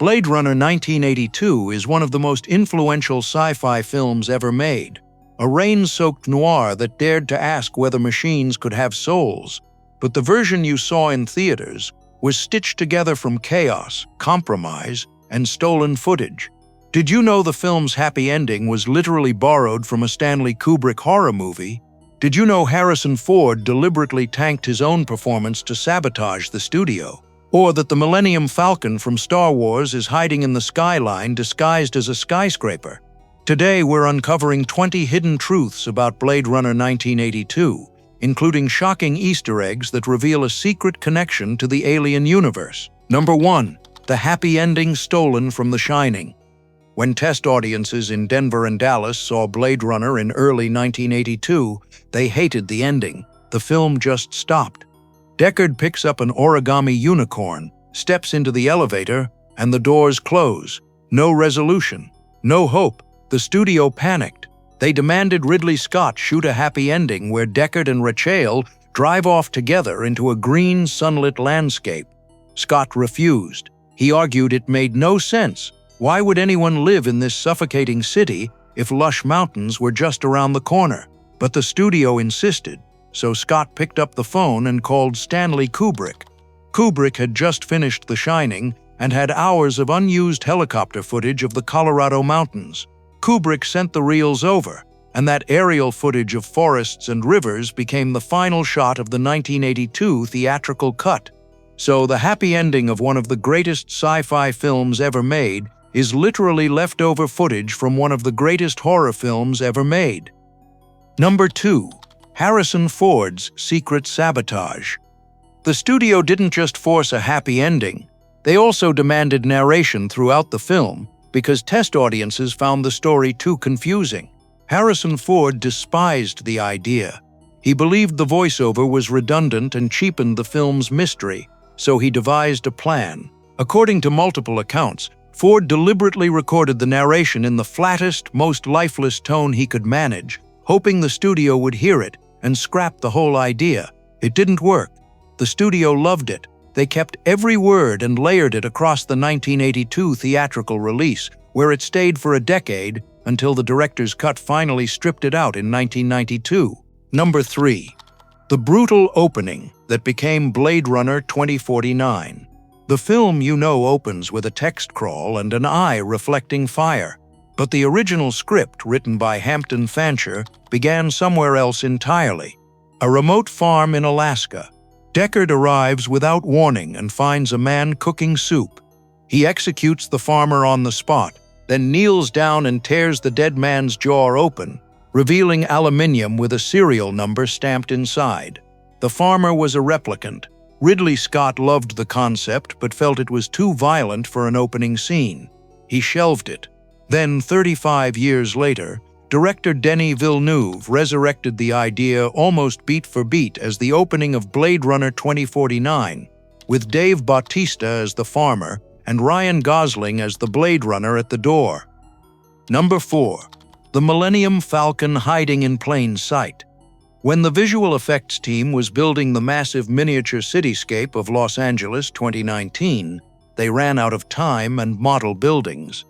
Blade Runner 1982 is one of the most influential sci-fi films ever made, a rain-soaked noir that dared to ask whether machines could have souls. But the version you saw in theaters was stitched together from chaos, compromise, and stolen footage. Did you know the film's happy ending was literally borrowed from a Stanley Kubrick horror movie? Did you know Harrison Ford deliberately tanked his own performance to sabotage the studio? Or that the Millennium Falcon from Star Wars is hiding in the skyline disguised as a skyscraper? Today we're uncovering 20 hidden truths about Blade Runner 1982, including shocking Easter eggs that reveal a secret connection to the alien universe. Number 1. The happy ending stolen from The Shining. When test audiences in Denver and Dallas saw Blade Runner in early 1982, they hated the ending. The film just stopped. Deckard picks up an origami unicorn, steps into the elevator, and the doors close. No resolution. No hope. The studio panicked. They demanded Ridley Scott shoot a happy ending where Deckard and Rachel drive off together into a green, sunlit landscape. Scott refused. He argued it made no sense. Why would anyone live in this suffocating city if lush mountains were just around the corner? But the studio insisted, so Scott picked up the phone and called Stanley Kubrick. Kubrick had just finished The Shining and had hours of unused helicopter footage of the Colorado mountains. Kubrick sent the reels over, and that aerial footage of forests and rivers became the final shot of the 1982 theatrical cut. So the happy ending of one of the greatest sci-fi films ever made is literally leftover footage from one of the greatest horror films ever made. Number 2. Harrison Ford's secret sabotage. The studio didn't just force a happy ending, they also demanded narration throughout the film because test audiences found the story too confusing. Harrison Ford despised the idea. He believed the voiceover was redundant and cheapened the film's mystery, so he devised a plan. According to multiple accounts, Ford deliberately recorded the narration in the flattest, most lifeless tone he could manage, hoping the studio would hear it and scrap the whole idea. It didn't work. The studio loved it. They kept every word and layered it across the 1982 theatrical release, where it stayed for a decade until the director's cut finally stripped it out in 1992. Number 3. The brutal opening that became Blade Runner 2049. The film, opens with a text crawl and an eye reflecting fire. But the original script, written by Hampton Fancher, began somewhere else entirely. A remote farm in Alaska. Deckard arrives without warning and finds a man cooking soup. He executes the farmer on the spot, then kneels down and tears the dead man's jaw open, revealing aluminium with a serial number stamped inside. The farmer was a replicant. Ridley Scott loved the concept but felt it was too violent for an opening scene. He shelved it. Then, 35 years later, director Denis Villeneuve resurrected the idea almost beat for beat as the opening of Blade Runner 2049, with Dave Bautista as the farmer and Ryan Gosling as the Blade Runner at the door. Number 4. The Millennium Falcon hiding in plain sight. When the visual effects team was building the massive miniature cityscape of Los Angeles 2019, they ran out of time and model buildings.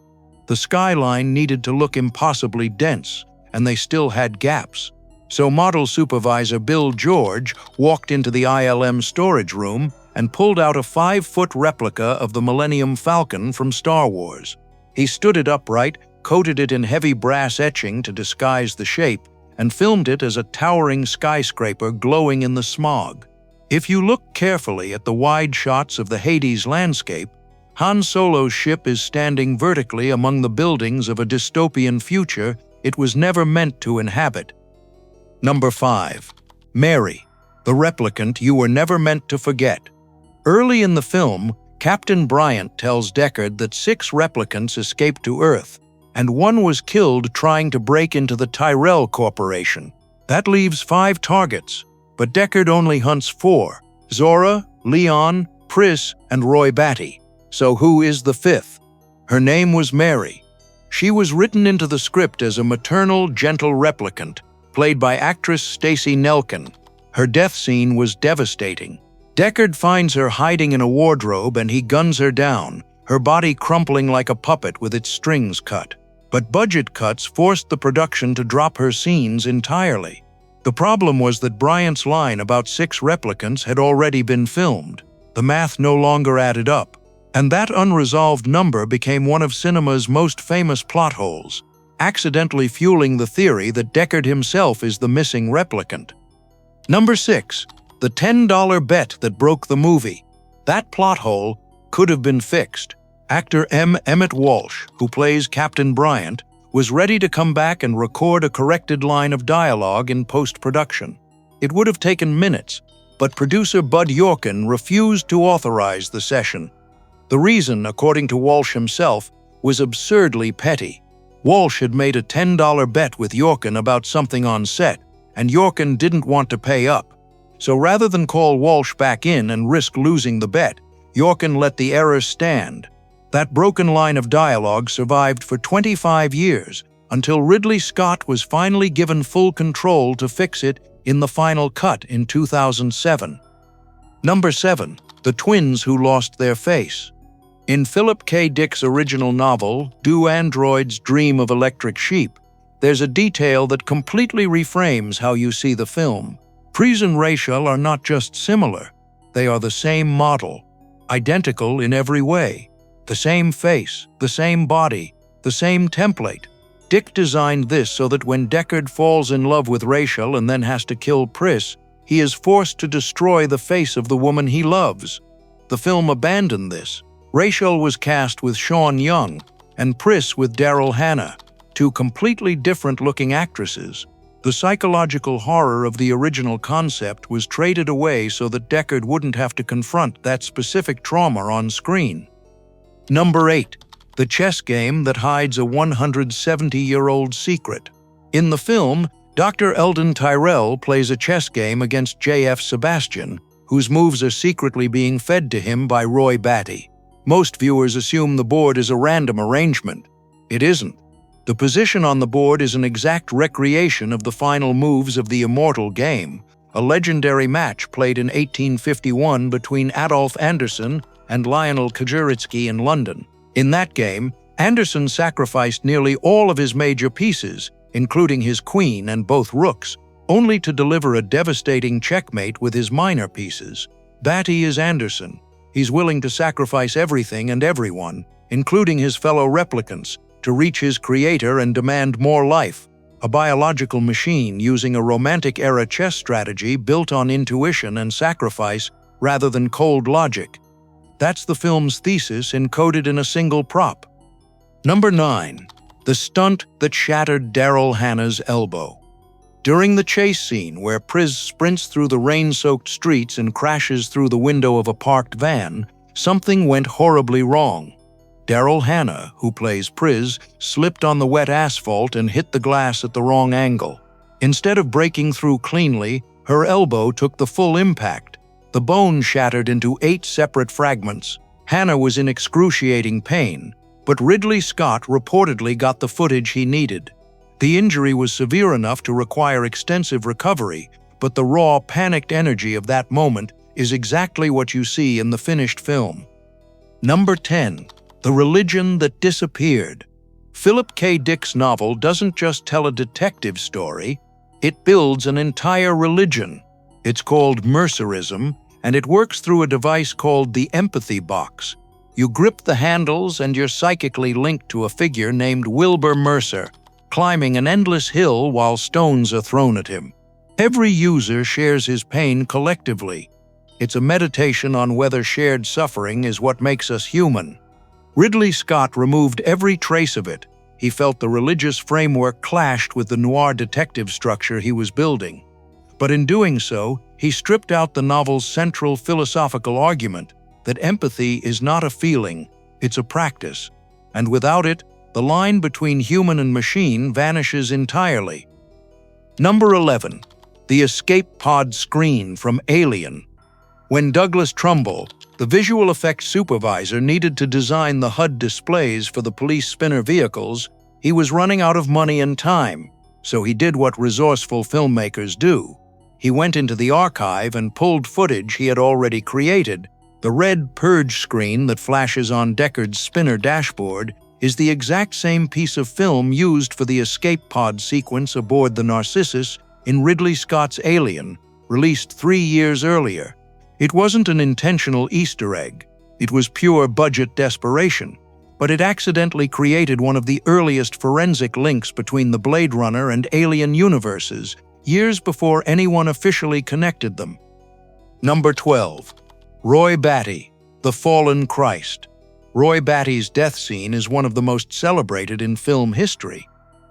The skyline needed to look impossibly dense, and they still had gaps. So model supervisor Bill George walked into the ILM storage room and pulled out a 5-foot replica of the Millennium Falcon from Star Wars. He stood it upright, coated it in heavy brass etching to disguise the shape, and filmed it as a towering skyscraper glowing in the smog. If you look carefully at the wide shots of the Hades landscape, Han Solo's ship is standing vertically among the buildings of a dystopian future it was never meant to inhabit. Number 5. Mary, the replicant you were never meant to forget. Early in the film, Captain Bryant tells Deckard that 6 replicants escaped to Earth, and 1 was killed trying to break into the Tyrell Corporation. That leaves 5 targets, but Deckard only hunts 4: Zora, Leon, Pris, and Roy Batty. So who is the 5th? Her name was Mary. She was written into the script as a maternal, gentle replicant, played by actress Stacey Nelkin. Her death scene was devastating. Deckard finds her hiding in a wardrobe and he guns her down, her body crumpling like a puppet with its strings cut. But budget cuts forced the production to drop her scenes entirely. The problem was that Bryant's line about 6 replicants had already been filmed. The math no longer added up, and that unresolved number became one of cinema's most famous plot holes, accidentally fueling the theory that Deckard himself is the missing replicant. Number 6. The $10 bet that broke the movie. That plot hole could have been fixed. Actor Emmett Walsh, who plays Captain Bryant, was ready to come back and record a corrected line of dialogue in post-production. It would have taken minutes, but producer Bud Yorkin refused to authorize the session. The reason, according to Walsh himself, was absurdly petty. Walsh had made a $10 bet with Yorkin about something on set, and Yorkin didn't want to pay up. So rather than call Walsh back in and risk losing the bet, Yorkin let the error stand. That broken line of dialogue survived for 25 years, until Ridley Scott was finally given full control to fix it in the final cut in 2007. Number 7. The twins who lost their face. In Philip K. Dick's original novel, Do Androids Dream of Electric Sheep, there's a detail that completely reframes how you see the film. Pris and Rachel are not just similar, they are the same model, identical in every way. The same face, the same body, the same template. Dick designed this so that when Deckard falls in love with Rachel and then has to kill Pris, he is forced to destroy the face of the woman he loves. The film abandoned this. Rachel was cast with Sean Young, and Pris with Daryl Hannah, 2 completely different-looking actresses. The psychological horror of the original concept was traded away so that Deckard wouldn't have to confront that specific trauma on screen. Number 8. The chess game that hides a 170-year-old secret. In the film, Dr. Eldon Tyrell plays a chess game against J.F. Sebastian, whose moves are secretly being fed to him by Roy Batty. Most viewers assume the board is a random arrangement. It isn't. The position on the board is an exact recreation of the final moves of the immortal game, a legendary match played in 1851 between Adolf Anderssen and Lionel Kajuritsky in London. In that game, Anderssen sacrificed nearly all of his major pieces, including his queen and both rooks, only to deliver a devastating checkmate with his minor pieces. Batty is Anderssen. He's willing to sacrifice everything and everyone, including his fellow replicants, to reach his creator and demand more life, a biological machine using a romantic-era chess strategy built on intuition and sacrifice rather than cold logic. That's the film's thesis encoded in a single prop. Number 9. The stunt that shattered Daryl Hannah's elbow. During the chase scene where Pris sprints through the rain-soaked streets and crashes through the window of a parked van, something went horribly wrong. Daryl Hannah, who plays Pris, slipped on the wet asphalt and hit the glass at the wrong angle. Instead of breaking through cleanly, her elbow took the full impact. The bone shattered into 8 separate fragments. Hannah was in excruciating pain, but Ridley Scott reportedly got the footage he needed. The injury was severe enough to require extensive recovery, but the raw, panicked energy of that moment is exactly what you see in the finished film. Number 10. The religion that disappeared. Philip K. Dick's novel doesn't just tell a detective story, it builds an entire religion. It's called mercerism, and it works through a device called the empathy box. You grip the handles and you're psychically linked to a figure named Wilbur Mercer, climbing an endless hill while stones are thrown at him. Every user shares his pain collectively. It's a meditation on whether shared suffering is what makes us human. Ridley Scott removed every trace of it. He felt the religious framework clashed with the noir detective structure he was building. But in doing so, he stripped out the novel's central philosophical argument that empathy is not a feeling, it's a practice, and without it, the line between human and machine vanishes entirely. Number 11. The escape pod screen from Alien. When Douglas Trumbull, the visual effects supervisor, needed to design the HUD displays for the police spinner vehicles, he was running out of money and time, so he did what resourceful filmmakers do. He went into the archive and pulled footage he had already created, The red purge screen that flashes on Deckard's spinner dashboard is the exact same piece of film used for the escape pod sequence aboard the Narcissus in Ridley Scott's Alien, released 3 years earlier. It wasn't an intentional Easter egg. It was pure budget desperation, but it accidentally created one of the earliest forensic links between the Blade Runner and Alien universes, years before anyone officially connected them. Number 12. Roy Batty, the Fallen Christ. Roy Batty's death scene is one of the most celebrated in film history,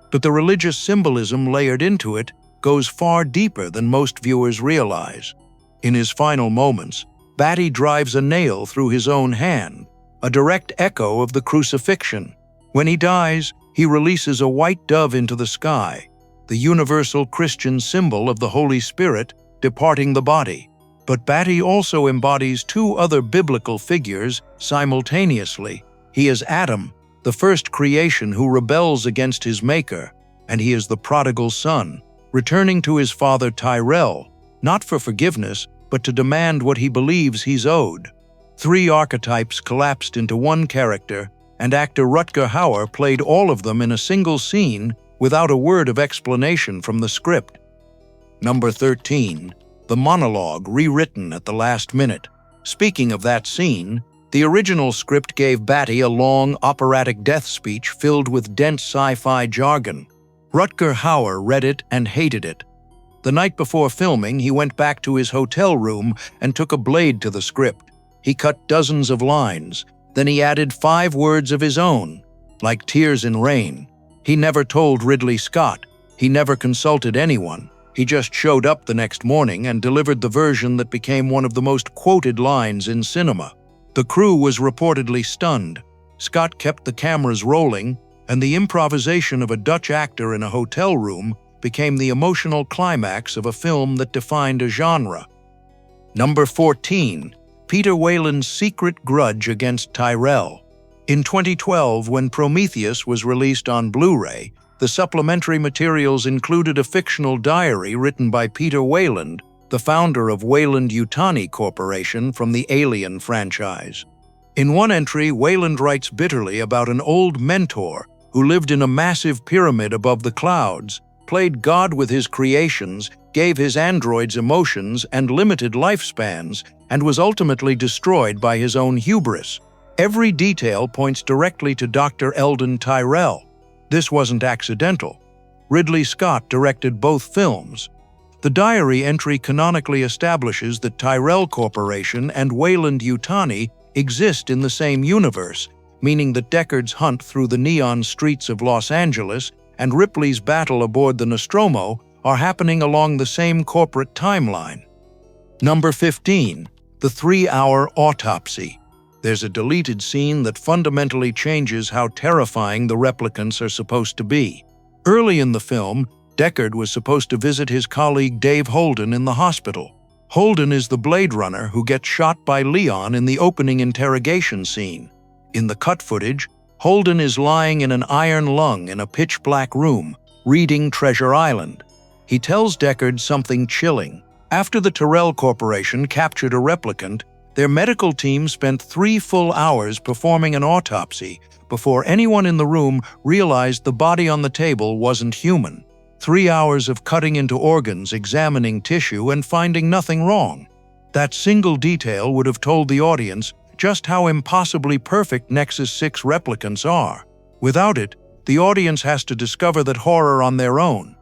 but the religious symbolism layered into it goes far deeper than most viewers realize. In his final moments, Batty drives a nail through his own hand, a direct echo of the crucifixion. When he dies, he releases a white dove into the sky, the universal Christian symbol of the Holy Spirit departing the body. But Batty also embodies 2 other biblical figures simultaneously. He is Adam, the first creation who rebels against his maker, and he is the prodigal son, returning to his father Tyrell, not for forgiveness, but to demand what he believes he's owed. 3 archetypes collapsed into one character, and actor Rutger Hauer played all of them in a single scene without a word of explanation from the script. Number 13. The Monologue, rewritten at the last minute. Speaking of that scene, the original script gave Batty a long, operatic death speech filled with dense sci-fi jargon. Rutger Hauer read it and hated it. The night before filming, he went back to his hotel room and took a blade to the script. He cut dozens of lines. Then he added 5 words of his own, like tears in rain. He never told Ridley Scott. He never consulted anyone. He just showed up the next morning and delivered the version that became one of the most quoted lines in cinema. The crew was reportedly stunned. Scott kept the cameras rolling, and the improvisation of a Dutch actor in a hotel room became the emotional climax of a film that defined a genre. Number 14. Peter Weyland's secret grudge against Tyrell. In 2012, when Prometheus was released on Blu-ray, the supplementary materials included a fictional diary written by Peter Weyland, the founder of Weyland-Yutani Corporation from the Alien franchise. In one entry, Weyland writes bitterly about an old mentor who lived in a massive pyramid above the clouds, played God with his creations, gave his androids emotions and limited lifespans, and was ultimately destroyed by his own hubris. Every detail points directly to Dr. Eldon Tyrell. This wasn't accidental. Ridley Scott directed both films. The diary entry canonically establishes that Tyrell Corporation and Weyland-Yutani exist in the same universe, meaning that Deckard's hunt through the neon streets of Los Angeles and Ripley's battle aboard the Nostromo are happening along the same corporate timeline. Number 15. The 3-hour autopsy. There's a deleted scene that fundamentally changes how terrifying the replicants are supposed to be. Early in the film, Deckard was supposed to visit his colleague Dave Holden in the hospital. Holden is the Blade Runner who gets shot by Leon in the opening interrogation scene. In the cut footage, Holden is lying in an iron lung in a pitch-black room, reading Treasure Island. He tells Deckard something chilling. After the Tyrell Corporation captured a replicant, their medical team spent 3 full hours performing an autopsy before anyone in the room realized the body on the table wasn't human. 3 hours of cutting into organs, examining tissue, and finding nothing wrong. That single detail would have told the audience just how impossibly perfect Nexus 6 replicants are. Without it, the audience has to discover that horror on their own.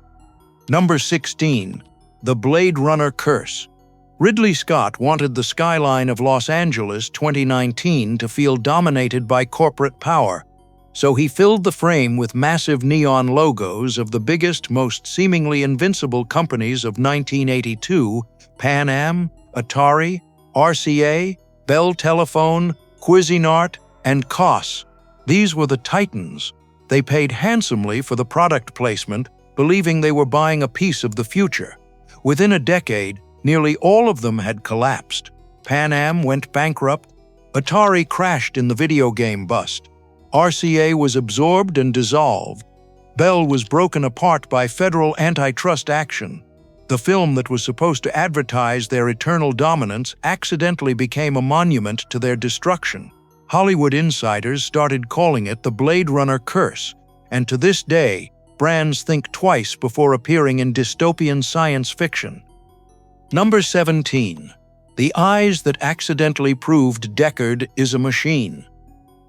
Number 16. The Blade Runner Curse. Ridley Scott wanted the skyline of Los Angeles 2019 to feel dominated by corporate power, so he filled the frame with massive neon logos of the biggest, most seemingly invincible companies of 1982: Pan Am, Atari, RCA, Bell Telephone, Cuisinart, and COS. These were the titans. They paid handsomely for the product placement, believing they were buying a piece of the future. Within a decade, nearly all of them had collapsed. Pan Am went bankrupt. Atari crashed in the video game bust. RCA was absorbed and dissolved. Bell was broken apart by federal antitrust action. The film that was supposed to advertise their eternal dominance accidentally became a monument to their destruction. Hollywood insiders started calling it the Blade Runner curse, and to this day, brands think twice before appearing in dystopian science fiction. Number 17. The eyes that accidentally proved Deckard is a machine.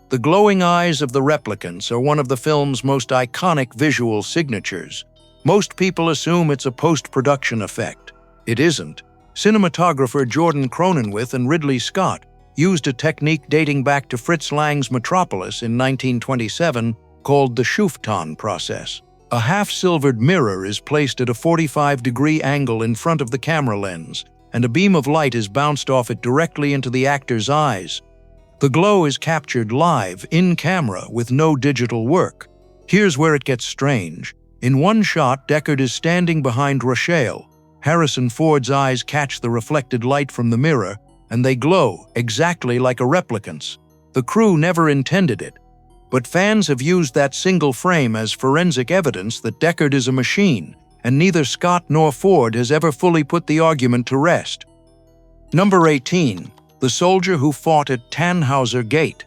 The glowing eyes of the replicants are one of the film's most iconic visual signatures. Most people assume it's a post-production effect. It isn't. Cinematographer Jordan Cronenweth and Ridley Scott used a technique dating back to Fritz Lang's Metropolis in 1927 called the Schufton process. A half-silvered mirror is placed at a 45-degree angle in front of the camera lens, and a beam of light is bounced off it directly into the actor's eyes. The glow is captured live, in camera, with no digital work. Here's where it gets strange. In one shot, Deckard is standing behind Rochelle. Harrison Ford's eyes catch the reflected light from the mirror, and they glow exactly like a replicant's. The crew never intended it, but fans have used that single frame as forensic evidence that Deckard is a machine, and neither Scott nor Ford has ever fully put the argument to rest. Number 18. The soldier who fought at Tannhäuser Gate.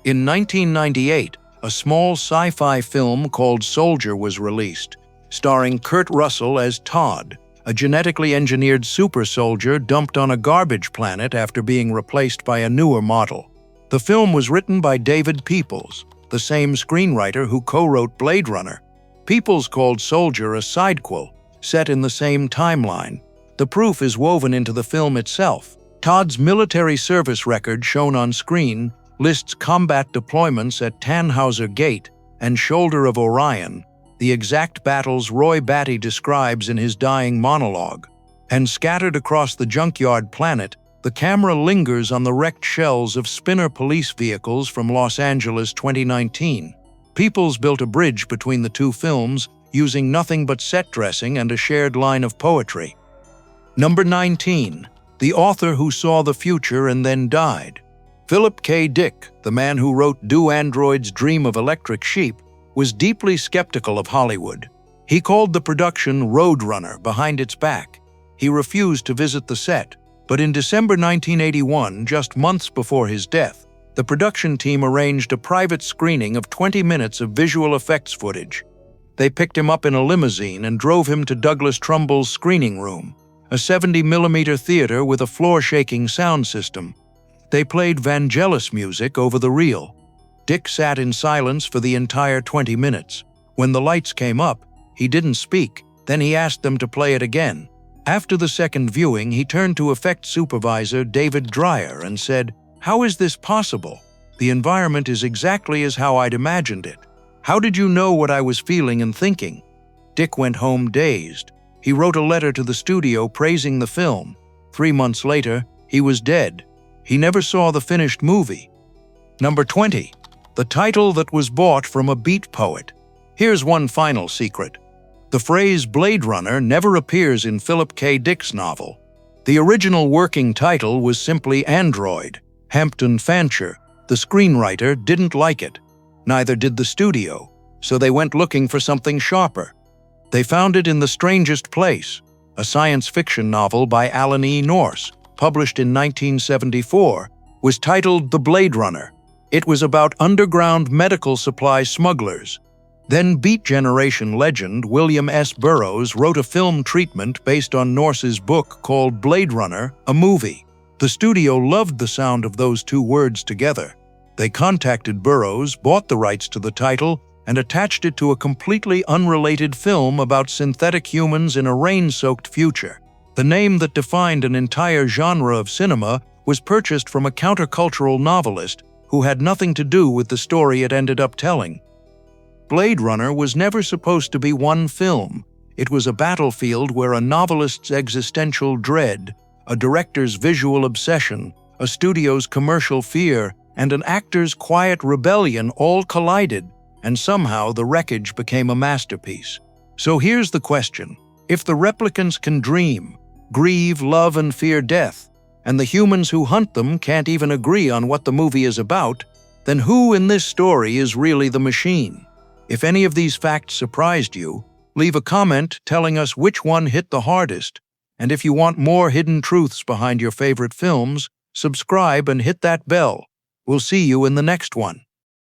In 1998, a small sci-fi film called Soldier was released, starring Kurt Russell as Todd, a genetically engineered super soldier dumped on a garbage planet after being replaced by a newer model. The film was written by David Peoples, the same screenwriter who co-wrote Blade Runner. Peoples called Soldier a sidequel, set in the same timeline. The proof is woven into the film itself. Todd's military service record shown on screen lists combat deployments at Tannhäuser Gate and Shoulder of Orion, the exact battles Roy Batty describes in his dying monologue. And scattered across the junkyard planet, the camera lingers on the wrecked shells of Spinner police vehicles from Los Angeles 2019. Peoples built a bridge between the two films using nothing but set dressing and a shared line of poetry. Number 19. The author who saw the future and then died. Philip K. Dick, the man who wrote Do Androids Dream of Electric Sheep, was deeply skeptical of Hollywood. He called the production Roadrunner behind its back. He refused to visit the set, but in December 1981, just months before his death, the production team arranged a private screening of 20 minutes of visual effects footage. They picked him up in a limousine and drove him to Douglas Trumbull's screening room, a 70mm theater with a floor-shaking sound system. They played Vangelis music over the reel. Dick sat in silence for the entire 20 minutes. When the lights came up, he didn't speak. Then he asked them to play it again. After the second viewing, he turned to effects supervisor David Dreyer and said, "How is this possible? The environment is exactly as how I'd imagined it. How did you know what I was feeling and thinking?" Dick went home dazed. He wrote a letter to the studio praising the film. 3 months later, he was dead. He never saw the finished movie. Number 20. The title that was bought from a beat poet. Here's one final secret. The phrase Blade Runner never appears in Philip K. Dick's novel. The original working title was simply Android. Hampton Fancher, the screenwriter, didn't like it. Neither did the studio, so they went looking for something sharper. They found it in The Strangest Place, a science fiction novel by Alan E. Nourse, published in 1974, was titled The Blade Runner. It was about underground medical supply smugglers. Then Beat Generation legend William S. Burroughs wrote a film treatment based on Nourse's book called Blade Runner, a movie. The studio loved the sound of those two words together. They contacted Burroughs, bought the rights to the title, and attached it to a completely unrelated film about synthetic humans in a rain-soaked future. The name that defined an entire genre of cinema was purchased from a countercultural novelist who had nothing to do with the story it ended up telling. Blade Runner was never supposed to be one film. It was a battlefield where a novelist's existential dread, a director's visual obsession, a studio's commercial fear, and an actor's quiet rebellion all collided, and somehow the wreckage became a masterpiece. So here's the question. If the replicants can dream, grieve, love, and fear death, and the humans who hunt them can't even agree on what the movie is about, then who in this story is really the machine? If any of these facts surprised you, Leave a comment telling us which one hit the hardest. And if you want more hidden truths behind your favorite films, subscribe and hit that bell. We'll see you in the next one.